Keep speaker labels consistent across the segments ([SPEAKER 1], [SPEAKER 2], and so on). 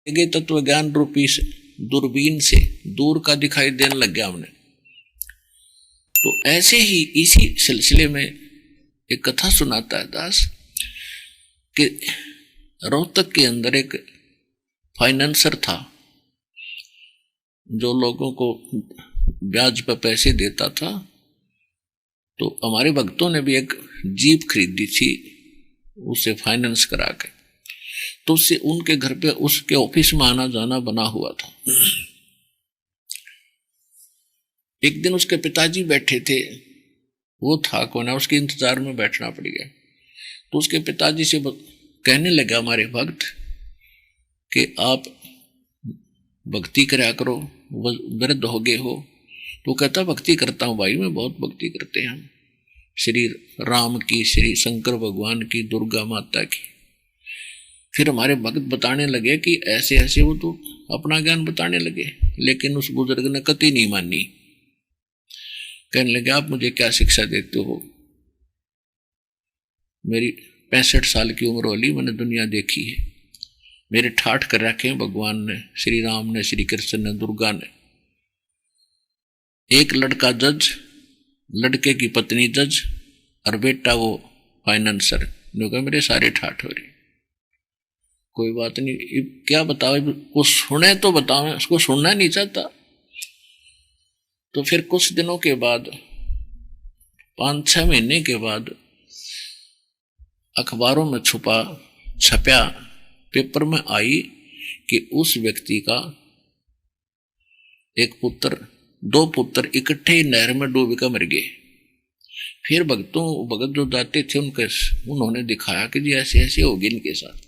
[SPEAKER 1] गए तत्व ज्ञान रूपी दूरबीन से दूर का दिखाई देने लग गया हमने। तो ऐसे ही इसी सिलसिले में एक कथा सुनाता है दास कि रोहतक के अंदर एक फाइनेंसर था जो लोगों को ब्याज पर पैसे देता था। तो हमारे भक्तों ने भी एक जीप खरीदी थी उसे फाइनेंस करा के, तो उससे उनके घर पे उसके ऑफिस में आना जाना बना हुआ था। एक दिन उसके पिताजी बैठे थे, वो था कौन है, उसके इंतजार में बैठना पड़ गया। तो उसके पिताजी से कहने लगा हमारे भक्त कि आप भक्ति करा करो, वृद्ध हो गए हो। तो कहता भक्ति करता हूं भाई, मैं बहुत भक्ति करते हैं हम श्री राम की, श्री शंकर भगवान की, दुर्गा माता की। फिर हमारे भक्त बताने लगे कि ऐसे ऐसे, वो तो अपना ज्ञान बताने लगे, लेकिन उस बुजुर्ग ने कतई नहीं मानी। कहने लगे आप मुझे क्या शिक्षा देते हो, मेरी 65 साल की उम्र वाली, मैंने दुनिया देखी है, मेरे ठाठ कर रखे हैं भगवान ने, श्री राम ने, श्री कृष्ण ने, दुर्गा ने। एक लड़का जज, लड़के की पत्नी जज, और बेटा वो फाइनेंसर। मेरे सारे ठाठ हो रहे। कोई बात नहीं, क्या बताओ, कुछ सुने तो बताओ, उसको सुनना नहीं चाहता। तो फिर कुछ दिनों के बाद, 5-6 महीने के बाद, अखबारों में छपया, पेपर में आई कि उस व्यक्ति का एक पुत्र, 2 पुत्र इकट्ठे ही नहर में डूब कर मर गए। फिर भगत जो जाते थे उन्होंने दिखाया कि जी ऐसे ऐसे होगी इनके साथ।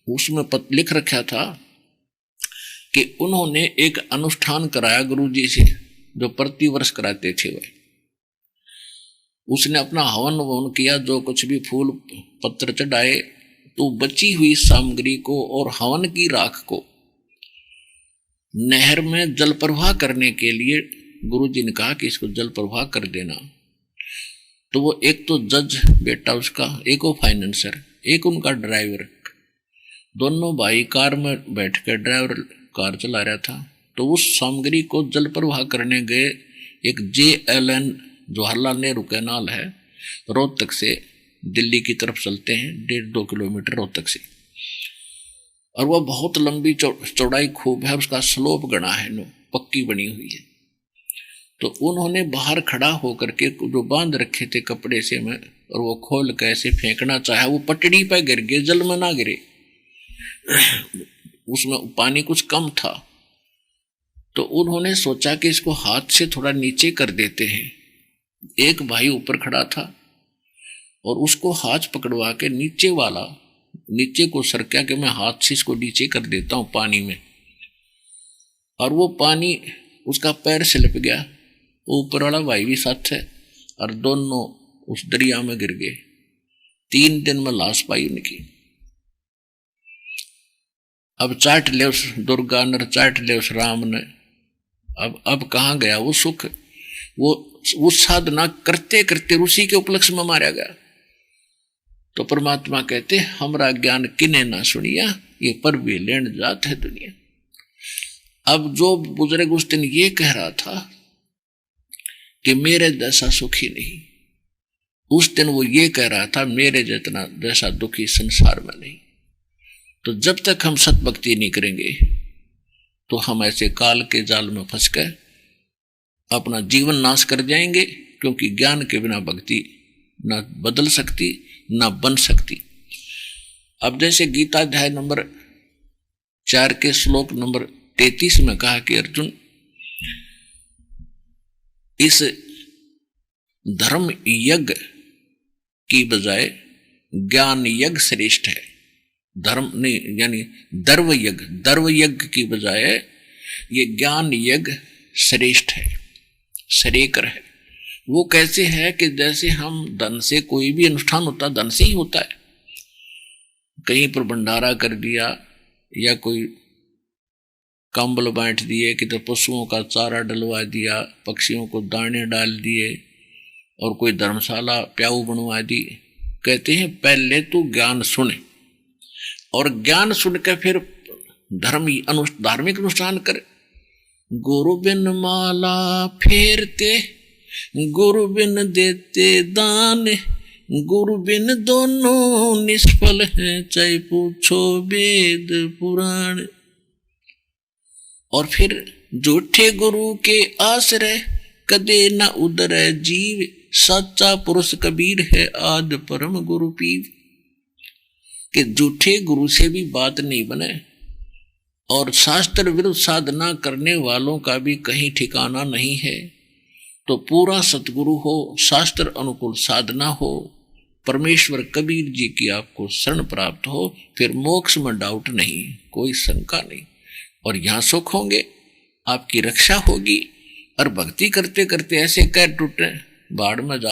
[SPEAKER 1] उसमें लिख रखा था कि उन्होंने एक अनुष्ठान कराया गुरुजी से, जो प्रतिवर्ष कराते थे वह। उसने अपना हवन ववन किया, जो कुछ भी फूल पत्र चढ़ाए, तो बची हुई सामग्री को और हवन की राख को नहर में जल प्रवाह करने के लिए गुरुजी ने कहा कि इसको जल प्रवाह कर देना। तो वो एक तो जज बेटा उसका, एक वो फाइनेंसर, एक उनका ड्राइवर, दोनों भाई कार में बैठकर, ड्राइवर कार चला रहा था। तो उस सामग्री को जल प्रवाह करने गए एक JLN जवाहरलाल नेहरू कैनाल है, रोहतक से दिल्ली की तरफ चलते हैं 1.5-2 किलोमीटर रोहतक से, और वह बहुत लंबी चौड़ाई खूब है, उसका स्लोप गड़ा है, पक्की बनी हुई है। तो उन्होंने बाहर खड़ा होकर के जो बांध रखे थे कपड़े से में, और वो खोल के ऐसे फेंकना चाहा, वो पटड़ी पर गिर गए, जल में ना गिरे, उसमें पानी कुछ कम था। तो उन्होंने सोचा कि इसको हाथ से थोड़ा नीचे कर देते हैं। एक भाई ऊपर खड़ा था और उसको हाथ पकड़वा के नीचे को सरका के मैं हाथ से इसको नीचे कर देता हूं पानी में, और वो पानी उसका पैर स्लिप गया। ऊपर वाला भाई भी साथ है, और दोनों उस दरिया में गिर गए। 3 दिन में लाश पाई उनकी। अब चाट ले उस दुर्गा ने, चाट ले उस राम ने। अब कहाँ गया वो सुख? वो साधना करते करते उसी के उपलक्ष्य में मारा गया। तो परमात्मा कहते हमरा ज्ञान किने ना सुनिया, ये पर भी लेन जात है दुनिया। अब जो बुजुर्ग उस दिन ये कह रहा था कि मेरे जैसा सुखी नहीं, उस दिन वो ये कह रहा था मेरे जैसा दुखी संसार में नहीं। तो जब तक हम सत भक्ति नहीं करेंगे तो हम ऐसे काल के जाल में फंस कर अपना जीवन नाश कर जाएंगे, क्योंकि ज्ञान के बिना भक्ति ना बदल सकती ना बन सकती। अब जैसे गीता अध्याय नंबर 4 के श्लोक नंबर 33 में कहा कि अर्जुन, इस धर्म यज्ञ की बजाय ज्ञान यज्ञ श्रेष्ठ है। धर्म नहीं, यानी दर्व यज्ञ की बजाय ये ज्ञान यज्ञ श्रेष्ठ है, श्रेयकर है। वो कैसे है कि जैसे हम धन से, कोई भी अनुष्ठान होता धन से ही होता है। कहीं पर भंडारा कर दिया, या कोई कंबल बांट दिए, कि तो पशुओं का चारा डलवा दिया, पक्षियों को दाने डाल दिए, और कोई धर्मशाला प्याऊ बनवा दी। कहते हैं पहले तू ज्ञान सुने, और ज्ञान सुनकर फिर धार्मिक अनुष्ठान करे। गुरु बिन माला फेरते, गुरु बिन देते दान, गुरु बिन दोनों निष्फल हैं, चाहे पूछो वेद पुराण। और फिर झूठे गुरु के आश्रय कदे न उदरे जीव, सच्चा पुरुष कबीर है आद परम गुरु पीव। कि झूठे गुरु से भी बात नहीं बने और शास्त्र विरुद्ध साधना करने वालों का भी कहीं ठिकाना नहीं है। तो पूरा सतगुरु हो, शास्त्र अनुकूल साधना हो, परमेश्वर कबीर जी की आपको शरण प्राप्त हो, फिर मोक्ष में डाउट नहीं, कोई शंका नहीं। और यहां सुख होंगे, आपकी रक्षा होगी। और भक्ति करते करते ऐसे कैर टूटे बाढ़ में जा